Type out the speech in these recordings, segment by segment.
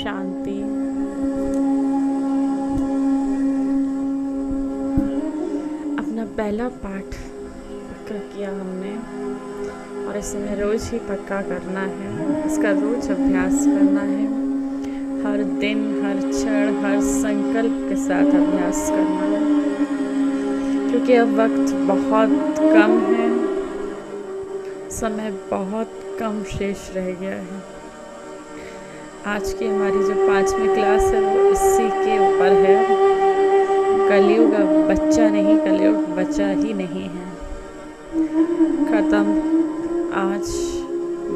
शांति। अपना पहला पाठ पक्का किया हमने और इसे हमें रोज ही पक्का करना है। इसका रोज अभ्यास करना है। हर दिन, हर क्षण, हर संकल्प के साथ अभ्यास करना है, क्योंकि अब वक्त बहुत कम है, समय बहुत कम शेष रह गया है। आज की हमारी जो 5वीं क्लास है वो इसी के ऊपर है। कलयुग अब बच्चा नहीं, कलयुग बचा ही नहीं है। खत्म। आज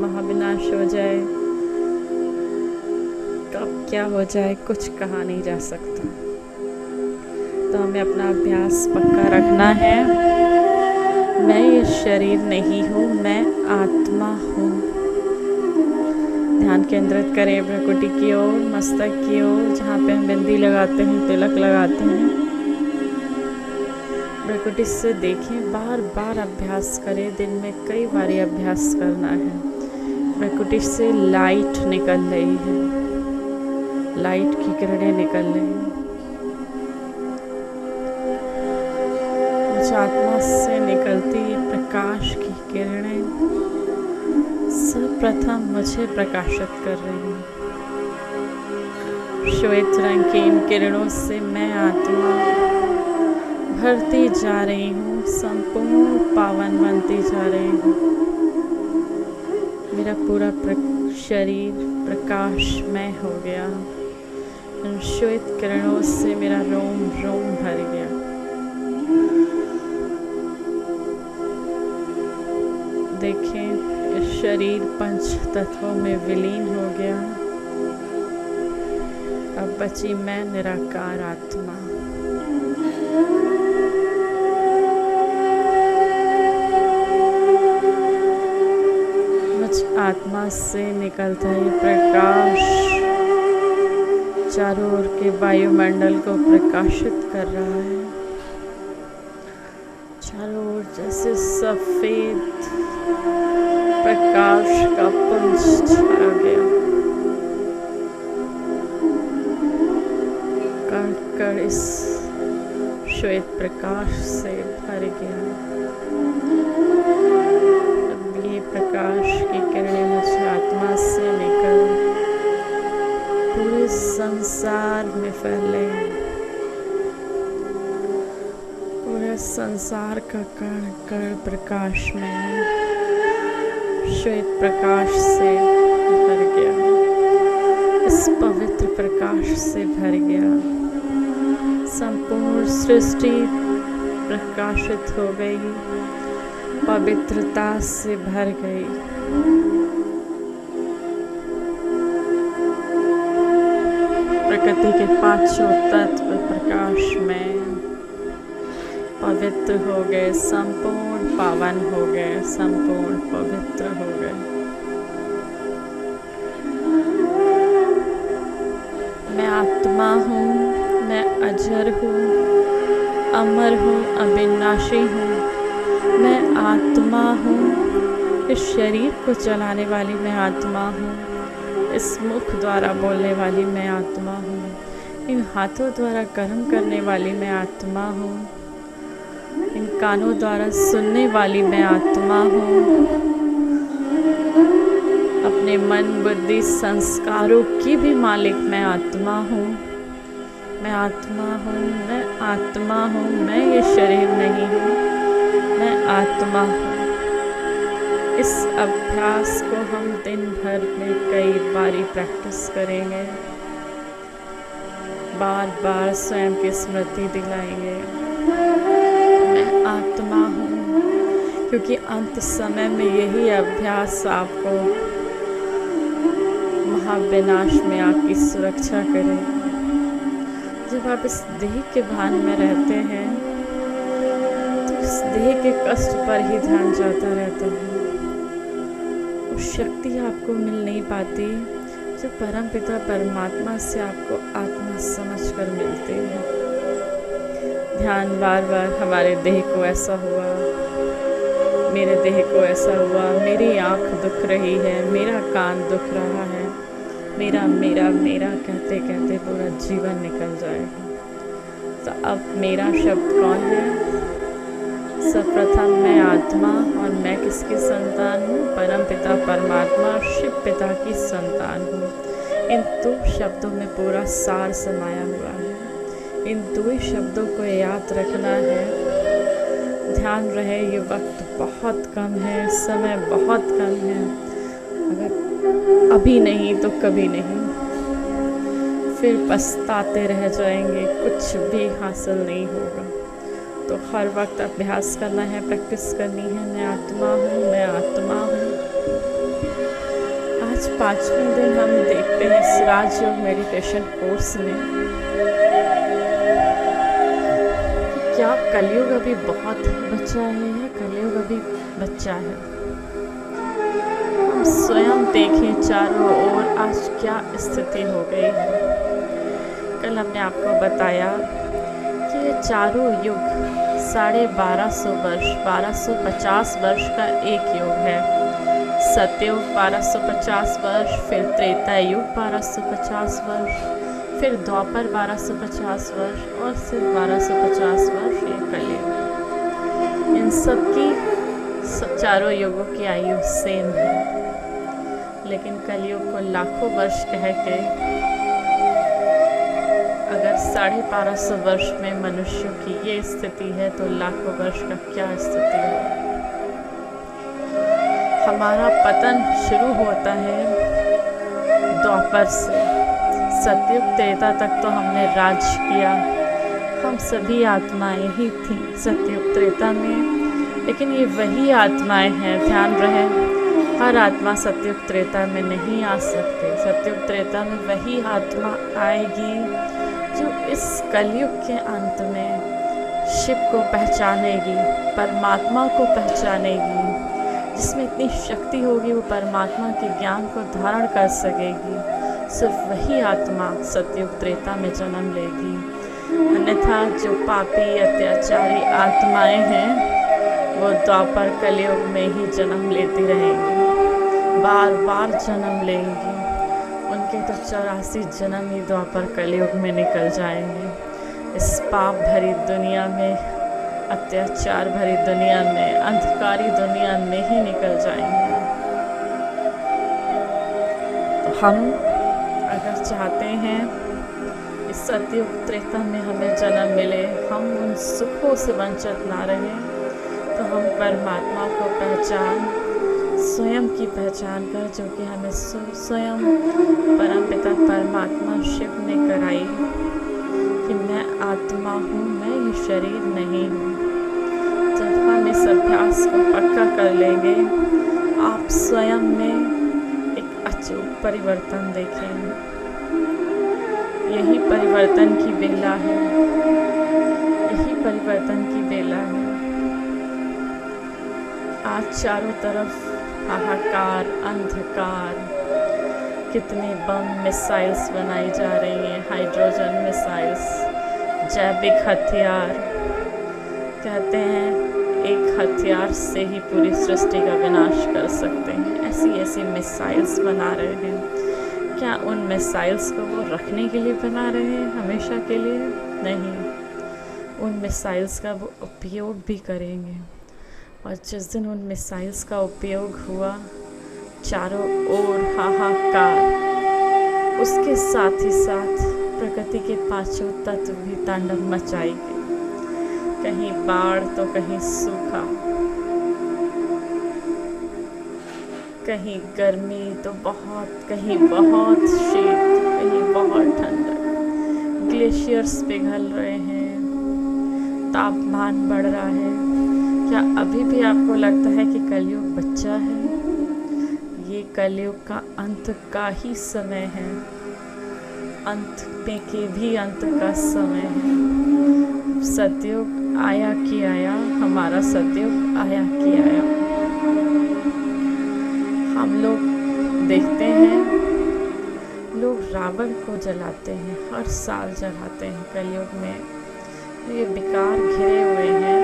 महाविनाश हो जाए, कब क्या हो जाए कुछ कहा नहीं जा सकता। तो हमें अपना अभ्यास पक्का रखना है। मैं ये शरीर नहीं हूँ, मैं आत्मा हूँ। ध्यान केंद्रित करें भ्रकुटी की ओर, मस्तक की ओर, जहाँ पे हम बिंदी लगाते हैं, तिलक लगाते हैं। भ्रकुटी से देखें, बार बार अभ्यास करें। दिन में कई बार अभ्यास करना है। भ्रकुटी से लाइट निकल रही है, लाइट की किरणें निकल रही हैं। आत्मा से निकलती प्रकाश की किरणें सर्वप्रथम मुझे प्रकाशित कर रही हैं। श्वेत रंग की इन किरणों से मैं आत्मा भरती जा रही हूँ, संपूर्ण पावन बनती जा रही हूँ। मेरा पूरा शरीर प्रकाशमय हो गया। इन श्वेत किरणों से मेरा रोम रोम भर गया। देखें, इस शरीर 5 तत्वों में विलीन हो गया। अब बची मैं निराकार आत्मा। मुझ आत्मा से निकलता है प्रकाश चारों ओर के वायुमंडल को प्रकाशित कर रहा है। चारों ओर जैसे सफेद प्रकाश का पुंज छा गया। कण कण इस श्वेत प्रकाश से भर गया। अब ये प्रकाश की किरणें मुझे आत्मा से निकल पूरे संसार में फैले। पूरे संसार का कण कण प्रकाश में श्वेत प्रकाश से भर गया। इस पवित्र प्रकाश से भर गया। संपूर्ण सृष्टि प्रकाशित हो गई, पवित्रता से भर गई। प्रकृति के 5 तत्व प्रकाश में पवित्र हो गए, संपूर्ण पावन हो गए, संपूर्ण पवित्र हो गए। मैं आत्मा हूँ, मैं अजर हूँ, अमर हूँ, अविनाशी हूँ। मैं आत्मा हूँ। इस शरीर को चलाने वाली मैं आत्मा हूँ। इस मुख द्वारा बोलने वाली मैं आत्मा हूँ। इन हाथों द्वारा कर्म करने वाली मैं आत्मा हूँ। इन कानों द्वारा सुनने वाली मैं आत्मा हूँ। अपने मन, बुद्धि, संस्कारों की भी मालिक मैं आत्मा हूँ। मैं आत्मा हूँ, मैं आत्मा हूँ। मैं ये शरीर नहीं हूँ, मैं आत्मा हूँ। इस अभ्यास को हम दिन भर में कई बारी प्रैक्टिस करेंगे। बार बार स्वयं की स्मृति दिलाएंगे, मैं आत्मा हूँ, क्योंकि अंत समय में यही अभ्यास आपको महाविनाश में आपकी सुरक्षा करे। जब आप इस देह के भान में रहते हैं तो इस देह के कष्ट पर ही ध्यान जाता रहता है। वो शक्ति आपको मिल नहीं पाती जो परम पिता परमात्मा से आपको आत्मा समझकर मिलते हैं। ध्यान बार बार हमारे देह को ऐसा हुआ, मेरे देह को ऐसा हुआ, मेरी आँख दुख रही है, मेरा कान दुख रहा है, मेरा मेरा मेरा कहते कहते पूरा जीवन निकल जाएगा। तो अब मेरा शब्द कौन है? सर्वप्रथम मैं आत्मा, और मैं किसकी संतान हूँ? परम पिता परमात्मा शिव पिता की संतान हूँ। इन दो शब्दों में पूरा सार समाया हुआ है। इन दो ही शब्दों को याद रखना है। ध्यान रहे ये वक्त बहुत कम है, समय बहुत कम है। अगर अभी नहीं तो कभी नहीं, फिर पछताते रह जाएंगे, कुछ भी हासिल नहीं होगा। तो हर वक्त अभ्यास करना है, प्रैक्टिस करनी है। मैं आत्मा हूँ, मैं आत्मा हूँ। आज 5वें दिन हम देखते हैं इस राजयोग मेडिटेशन कोर्स में कि क्या कलयुग अभी बहुत बचा है या कलयुग अभी बच्चा है। हम स्वयं देखें चारों ओर आज क्या स्थिति हो गई है। कल हमने आपको बताया कि ये चारों युग 1250 वर्ष, 1250 वर्ष का एक युग है। सतयुग 1250 वर्ष, फिर त्रेता युग 1250 वर्ष, फिर द्वापर 1250 वर्ष, और फिर 1250 वर्ष ये कलयुग। इन सब की चारों युगों की आयु सेम है, लेकिन कलयुग को लाखों वर्ष कह के अगर 1250 वर्ष में मनुष्यों की ये स्थिति है तो लाखों वर्ष का क्या स्थिति है। हमारा पतन शुरू होता है द्वापर से। सतयुग त्रेता तक तो हमने राज किया, हम सभी आत्माएं ही थीं सतयुग त्रेता में, लेकिन ये वही आत्माएं हैं। ध्यान रहे, हर आत्मा सतयुग त्रेता में नहीं आ सकती। सतयुग त्रेता में वही आत्मा आएगी जो इस कलयुग के अंत में शिव को पहचानेगी, परमात्मा को पहचानेगी, जिसमें इतनी शक्ति होगी वो परमात्मा के ज्ञान को धारण कर सकेगी। सिर्फ वही आत्मा सतयुग त्रेता में जन्म लेगी। अन्यथा जो पापी अत्याचारी आत्माएं हैं वो द्वापर कलयुग में ही जन्म लेती रहेंगी, बार बार जन्म लेंगी। उनके तो 84 जन्म ही द्वापर कलयुग में निकल जाएंगे। इस पाप भरी दुनिया में, अत्याचार भरी दुनिया में, अंधकारी दुनिया में ही निकल जाएंगे। तो हम अगर चाहते हैं इस सतयुग त्रेता में हमें जन्म मिले, हम उन सुखों से वंचित ना रहें, तो हम परमात्मा को पहचान, स्वयं की पहचान कर, जो कि हमें स्वयं परमपिता परमात्मा शिव ने कराई कि मैं आत्मा हूँ, मैं ये शरीर नहीं हूँ। जब हम इस अभ्यास को पक्का कर लेंगे, आप स्वयं में एक अचूक परिवर्तन देखेंगे। यही परिवर्तन की बेला है, यही परिवर्तन की बेला है। आज चारों तरफ हाहाकार, अंधकार, कितने बम मिसाइल्स बनाई जा रही हैं, हाइड्रोजन मिसाइल्स, जैविक हथियार। कहते हैं एक हथियार से ही पूरी सृष्टि का विनाश कर सकते हैं। ऐसी ऐसी मिसाइल्स बना रहे हैं। क्या उन मिसाइल्स को वो रखने के लिए बना रहे हैं हमेशा के लिए? नहीं, उन मिसाइल्स का वो उपयोग भी करेंगे। और जिस दिन उन मिसाइल्स का उपयोग हुआ, चारों ओर हाहाकार, उसके साथ ही साथ प्रकृति के पांचों तत्व भी तांडव मचाएंगे। कहीं बाढ़ तो कहीं सूखा, कहीं गर्मी तो बहुत, कहीं बहुत शीत, कहीं बहुत ठंडक। ग्लेशियर्स पिघल रहे हैं, तापमान बढ़ रहा है। क्या अभी भी आपको लगता है कि कलयुग बच्चा है? ये कलयुग का अंत का ही समय है, अंत में के भी अंत का समय है। सतयुग आया कि आया, हमारा सतयुग आया कि आया। हम लोग देखते हैं, लोग रावण को जलाते हैं, हर साल जलाते हैं कलयुग में। ये विकार घिरे हुए हैं।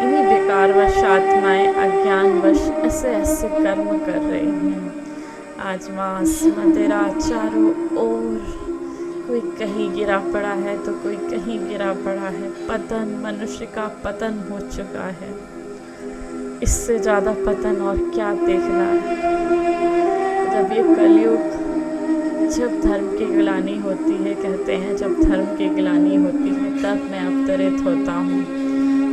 इन्हीं विकारवश आत्माएं अज्ञानवश ऐसे ऐसे कर्म कर रही हैं। आज मांस मदिरा चारों ओर, कोई कहीं गिरा पड़ा है तो कोई कहीं गिरा पड़ा है। पतन, मनुष्य का पतन हो चुका है। इससे ज़्यादा पतन और क्या देखना है। जब ये कलयुग, जब धर्म की गिलानी होती है, कहते हैं जब धर्म की गिलानी होती है तब मैं अवतरित होता हूँ।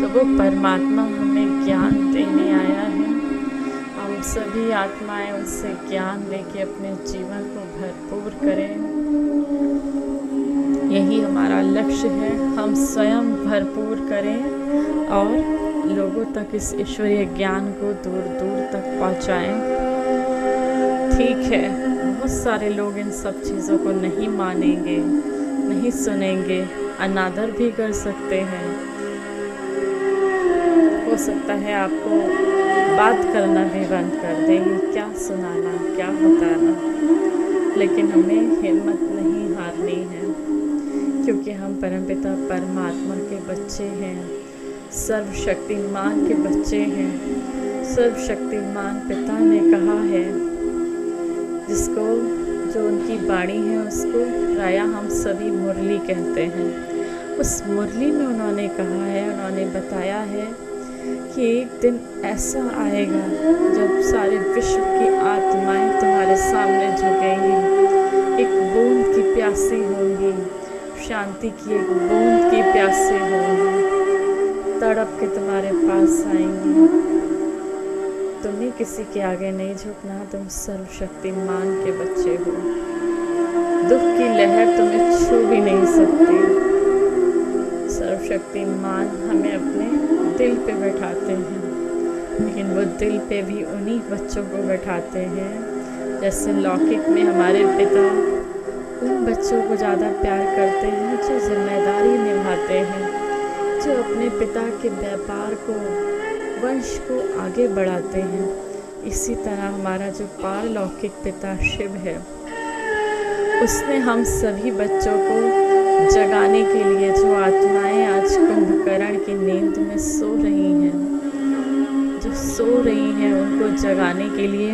तो वो परमात्मा हमें ज्ञान देने आया है। हम सभी आत्माएं उससे ज्ञान लेके अपने जीवन को भरपूर करें। यही हमारा लक्ष्य है। हम स्वयं भरपूर करें और लोगों तक इस ईश्वरीय ज्ञान को दूर दूर तक पहुंचाएं। ठीक है, बहुत सारे लोग इन सब चीज़ों को नहीं मानेंगे, नहीं सुनेंगे, अनादर भी कर सकते हैं। हो सकता है आपको बात करना भी बंद कर देंगे, क्या सुनाना, क्या बताना। लेकिन हमें हिम्मत नहीं हारनी है, क्योंकि हम परमपिता परमात्मा के बच्चे हैं, सर्वशक्तिमान के बच्चे हैं। सर्वशक्तिमान पिता ने कहा है, जिसको जो उनकी बाणी है उसको प्रायः हम सभी मुरली कहते हैं। उस मुरली में उन्होंने कहा है, उन्होंने बताया है कि एक दिन ऐसा आएगा जब सारे विश्व की आत्माएं तुम्हारे सामने झुकेंगी, एक बूंद की प्यासी होंगी, शांति की एक बूंद की प्यासी होंगी, तड़प के तुम्हारे पास आएंगी। तुम्हें किसी के आगे नहीं झुकना, तुम सर्वशक्तिमान के बच्चे हो। दुख की लहर तुम्हें छू भी नहीं सकती। सर्वशक्तिमान हमें अपने दिल पे बैठाते हैं, लेकिन वो दिल पे भी उन्हीं बच्चों को बैठाते हैं। जैसे लौकिक में हमारे पिता उन बच्चों को ज़्यादा प्यार करते हैं जो जिम्मेदारी निभाते हैं, जो अपने पिता के व्यापार को, वंश को आगे बढ़ाते हैं। इसी तरह हमारा जो पारलौकिक पिता शिव है, उसने हम सभी बच्चों को जगाने के लिए, जो आत्माएं आज कुंभकर्ण की नींद में सो रही हैं, जो सो रही हैं, उनको जगाने के लिए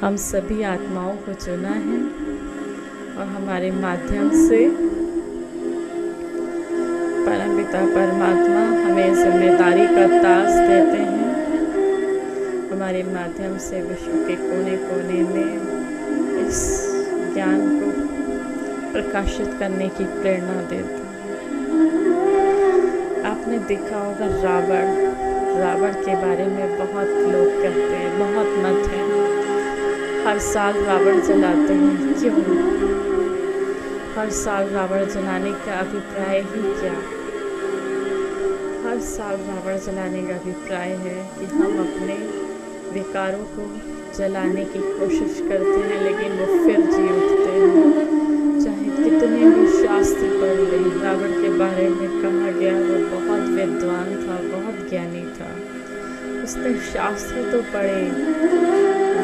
हम सभी आत्माओं को चुना है। और हमारे माध्यम से परमपिता परमात्मा हमें जिम्मेदारी का ताज देते हैं। हमारे माध्यम से विश्व के कोने कोने में इस ज्ञान को प्रकाशित करने की प्रेरणा देते हैं। आपने देखा होगा रावण के बारे में बहुत लोग कहते हैं, बहुत मत है। हर साल रावण जलाते हैं, क्यों? हर साल रावण जलाने का अभिप्राय ही क्या? हर साल रावण जलाने का अभिप्राय है कि हम अपने विकारों को जलाने की कोशिश करते हैं, लेकिन वो फिर जी उठते हैं। चाहे कितने भी शास्त्र पढ़ लें, रावण के बारे में कहा गया वो बहुत विद्वान था, बहुत ज्ञानी था। उसने शास्त्र तो पढ़े,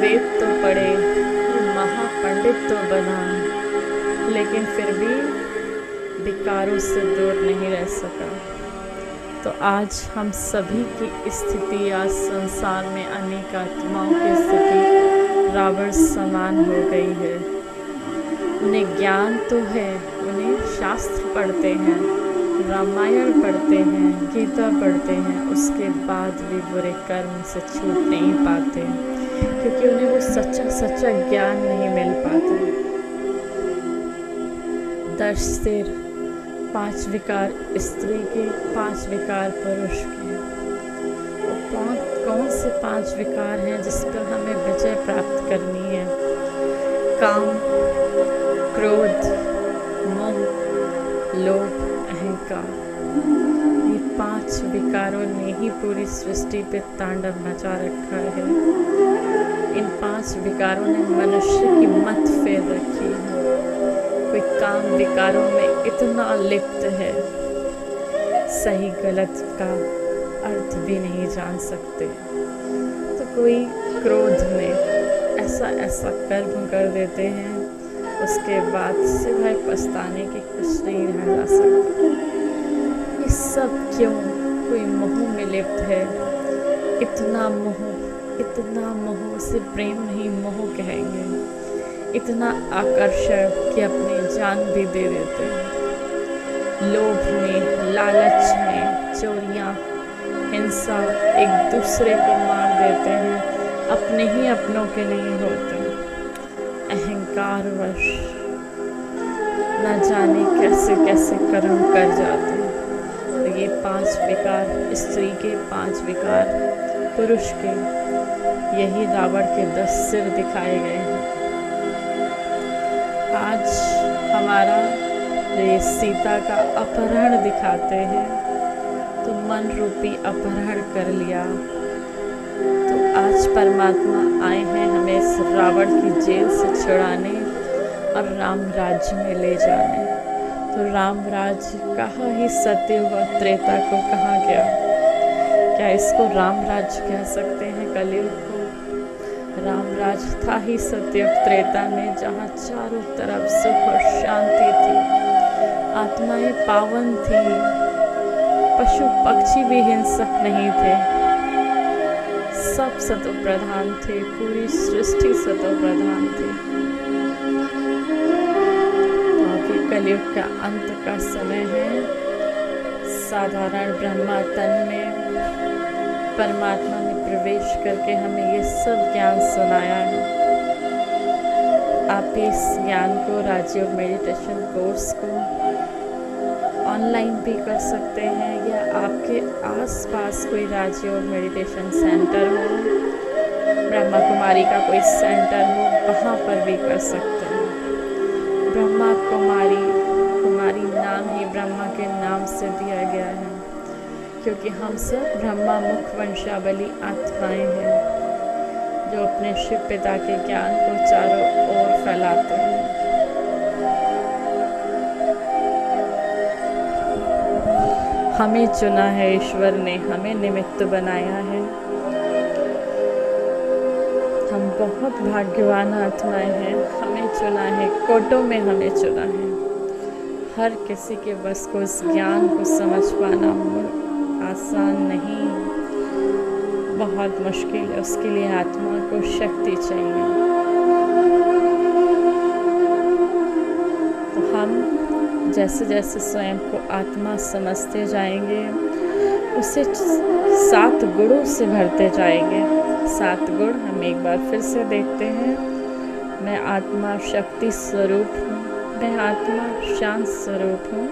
वेद तो पढ़े, महापंडित तो बना, लेकिन फिर भी विकारों से दूर नहीं रह सका। तो आज हम सभी की स्थिति, आज संसार में अनेक आत्माओं की स्थिति रावण समान हो गई है। उन्हें ज्ञान तो है, उन्हें शास्त्र पढ़ते हैं, रामायण पढ़ते हैं, गीता पढ़ते हैं, उसके बाद भी बुरे कर्म से छूट नहीं पाते, क्योंकि उन्हें वो सच्चा ज्ञान नहीं मिल पाता। 10 सिर, 5 विकार स्त्री के, 5 विकार पुरुष के। वो कौन से 5 विकार हैं जिस पर हमें विजय प्राप्त करनी है? काम, क्रोध, मोह, लोभ, अहंकार। ये 5 विकारों ने ही पूरी सृष्टि पे तांडव मचा रखा है। इन 5 विकारों ने मनुष्य की मत फेर रखी है। कोई काम विकारों में इतना लिप्त है, सही गलत का अर्थ भी नहीं जान सकते। तो कोई क्रोध में ऐसा कर्म कर देते हैं, उसके बाद सिवाय पछताने के कुछ नहीं रह जा सकता। ये सब क्यों? कोई मोह में लिप्त है। इतना मोह, उसे प्रेम नहीं मोह कहेंगे। इतना आकर्षण कि अपनी जान भी दे देते हैं। लोभ में, लालच में, चोरियां, हिंसा, एक दूसरे को मार देते हैं, अपने ही अपनों के नहीं होते। अहंकारवश न जाने कैसे कैसे कर्म कर जाते हैं। तो ये 5 विकार, स्त्री के 5 विकार, पुरुष के, यही रावण के 10 सिर दिखाए गए हैं। आज हमारा ये सीता का अपहरण दिखाते हैं, तो मन रूपी अपहरण कर लिया। तो आज परमात्मा आए हैं हमें इस रावण की जेल से छुड़ाने और राम राज्य में ले जाने। तो राम राज्य कहाँ ही सतयुग और त्रेता को कहाँ गया? क्या इसको राम राज्य कह सकते हैं कलयुग को? राम राज्य था ही सतयुग त्रेता में, जहाँ चारों तरफ सुख और शांति थी, आत्माएं पावन थी, पशु पक्षी भी हिंसक नहीं थे, सब सतो प्रधान थे, पूरी सृष्टि सतो प्रधान थी। तो कलयुग का अंत का समय है। साधारण ब्रह्मा तन में परमात्मा ने प्रवेश करके हमें ये सब ज्ञान सुनाया है। आप इस ज्ञान को, राजयोग मेडिटेशन कोर्स को ऑनलाइन भी कर सकते हैं, या आपके आसपास कोई राजयोग मेडिटेशन सेंटर हो, ब्रह्मा कुमारी का कोई सेंटर हो, वहाँ पर भी कर सकते हैं। ब्रह्मा कुमारी, कुमारी नाम ही ब्रह्मा के नाम से दिया गया है, क्योंकि हम सब ब्रह्मा मुख वंशावली आत्माएं हैं, जो अपने शिव पिता के ज्ञान को चारों ओर फैलाते हैं। हमें चुना है ईश्वर ने, हमें निमित्त बनाया है। हम बहुत भाग्यवान आत्माएं हैं, हमें चुना है, कोटों में हमें चुना है। हर किसी के बस को इस ज्ञान को समझ पाना आसान नहीं, बहुत मुश्किल है। उसके लिए आत्मा को शक्ति चाहिए। तो हम जैसे जैसे स्वयं को आत्मा समझते जाएंगे, उसे 7 गुणों से भरते जाएंगे। 7 गुण हम एक बार फिर से देखते हैं। मैं आत्मा शक्ति स्वरूप हूँ, मैं आत्मा शांत स्वरूप हूँ,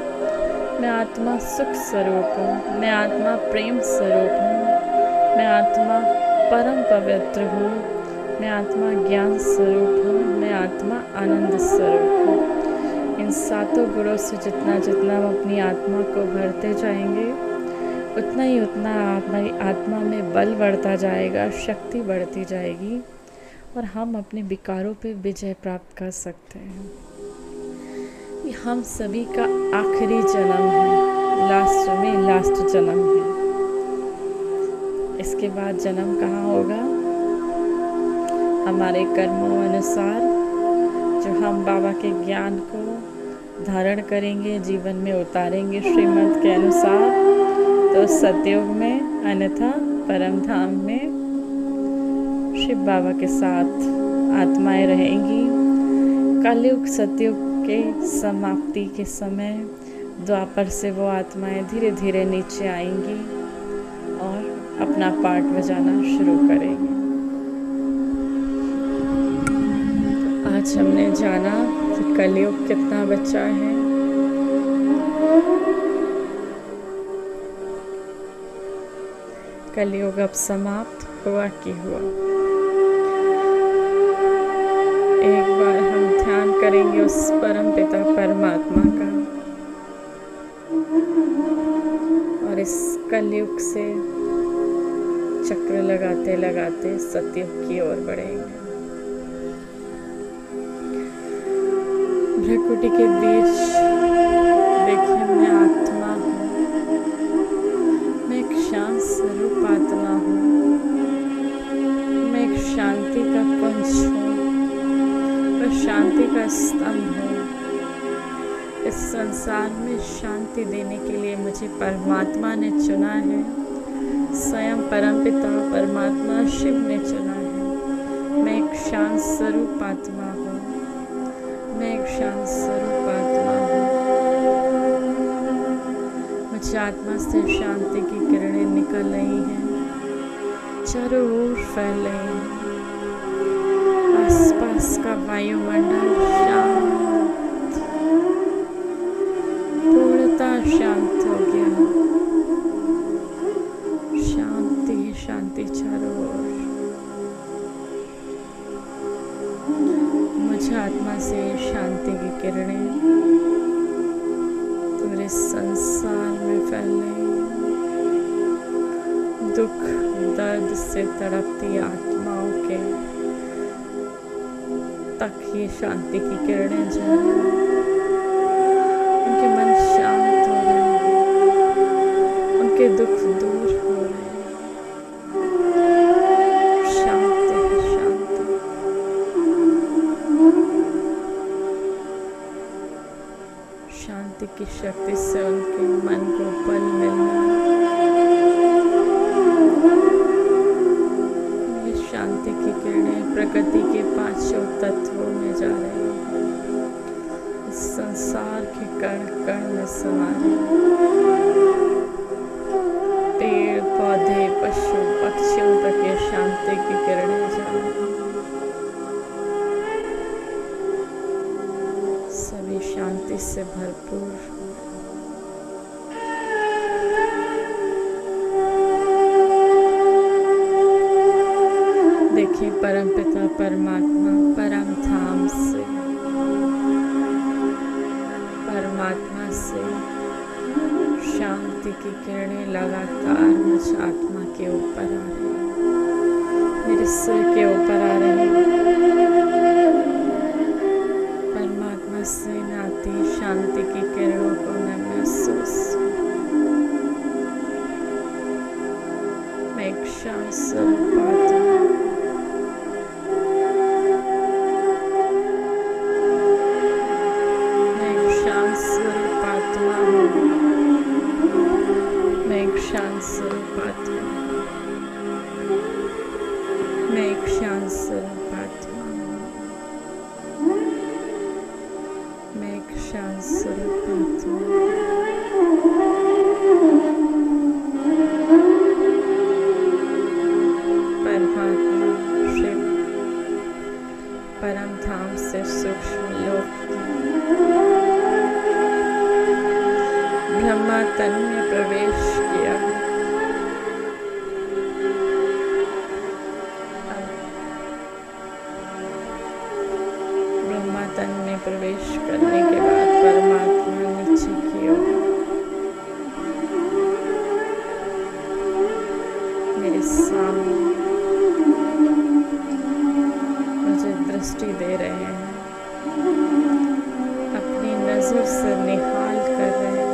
मैं आत्मा सुख स्वरूप हूँ, मैं आत्मा प्रेम स्वरूप हूँ, मैं आत्मा परम पवित्र हूँ, मैं आत्मा ज्ञान स्वरूप हूँ, मैं आत्मा आनंद स्वरूप हूँ। इन 7 गुणों से जितना जितना हम अपनी आत्मा को भरते जाएंगे, उतना ही उतना हमारी आत्मा में बल बढ़ता जाएगा, शक्ति बढ़ती जाएगी, और हम अपने विकारों पे विजय प्राप्त कर सकते हैं। ये हम सभी का आखिरी जन्म है, लास्ट जन्म है। इसके बाद जन्म कहाँ होगा? हमारे कर्मों अनुसार जो हम बाबा के ज्ञान को धारण करेंगे, जीवन में उतारेंगे श्रीमत के अनुसार, तो सतयुग में, अन्यथा परम धाम में शिव बाबा के साथ आत्माएं रहेंगी। कलयुग सतयुग के समाप्ति के समय द्वापर से वो आत्माएं धीरे धीरे नीचे आएंगी और अपना पार्ट बजाना शुरू करेंगे। तो आज हमने जाना कि कलयुग कितना बचा है। कलयुग अब समाप्त हुआ कि हुआ। एक बार हम ध्यान करेंगे उस परम पिता परमात्मा का, और इस कलयुग से चक्र लगाते लगाते सतयुग की ओर बढ़ेंगे। भ्रकुटी के बीच देखिए, मैं आत्मा हूँ, मैं एक शांत स्वरूप आत्मा हूँ, मैं एक शांति का पुंज हूँ, मैं शांति का स्तंभ हूँ। इस संसार में शांति देने के लिए मुझे परमात्मा ने चुना है, स्वयं परमपिता परमात्मा शिव ने चुना है। मैं एक शांत स्वरूप आत्मा हूँ, मैं एक शांत स्वरूप आत्मा हूँ। मुझ आत्मा से शांति की किरणें निकल रही हैं, चारों ओर फैल रही हैं। आसपास का वायुमंडल शांत, पूर्णतः शांत हो गया। शांति शांति चारों ओर। मुझ आत्मा से शांति की किरणें पूरे संसार में फैल रही हैं। दुख दर्द से तड़पती आत्माओं के तक ये शांति की किरणें जा रही हैं। उनके मन शांत हो रहे हैं, उनके दुख दूर हो रहे हैं। शांति शांति। शांति की शक्ति से उनके मन को बल मिलना। ये शांति की किरणें प्रकृति के पांचों तत्वों में जा रही हैं। इस संसार के कण कण में समा रही हैं। पेड़ पौधे पशु पक्षियों तक ये शांति की किरणें जा रही हैं। सभी शांति से भरपूर। देखिए परमपिता परमात्मा परम धाम से, परमात्मा से शांति की किरणें लगातार मुझ आत्मा के ऊपर आ रही हैं, मेरे सिर के ऊपर आ रही हैं। परमात्मा से नाती शांति की किरणों को मैं महसूस। मैं एक शांत स्वरूप आत्मा। मैं एक शांत स्वरूप आत्मा हूँ। मैं एक शांत स्वरूप आत्मा हूँ। मैं एक शांत स्वरूप आत्मा हूँ। मैं एक शांत स्वरूप आत्मा हूँ। परमात्मा शिव परम धाम से सूक्ष्म लोक ब्रह्मा तन में प्रवेश किया। ब्रह्मा तन में प्रवेश करने के बाद परमात्मा नीचे की ओर मेरे सामने मुझे दृष्टि दे रहे हैं, अपनी नजर से निहाल कर रहे हैं।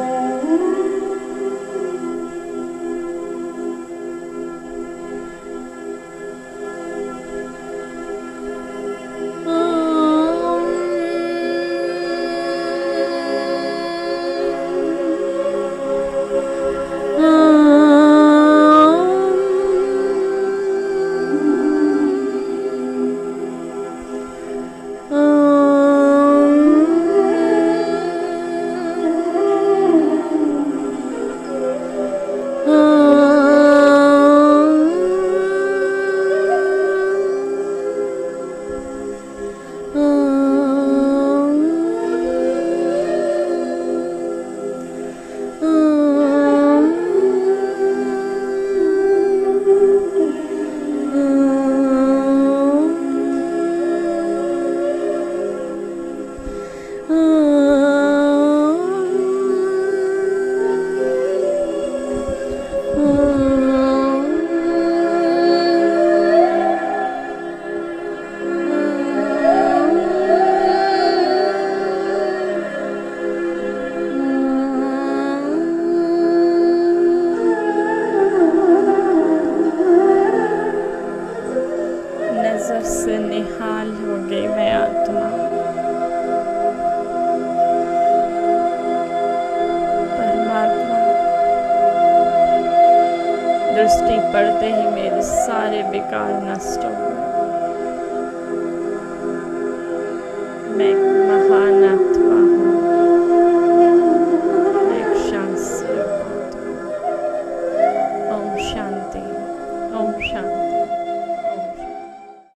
दृष्टि पड़ते ही मेरे सारे विकार नष्ट हो गए। मैं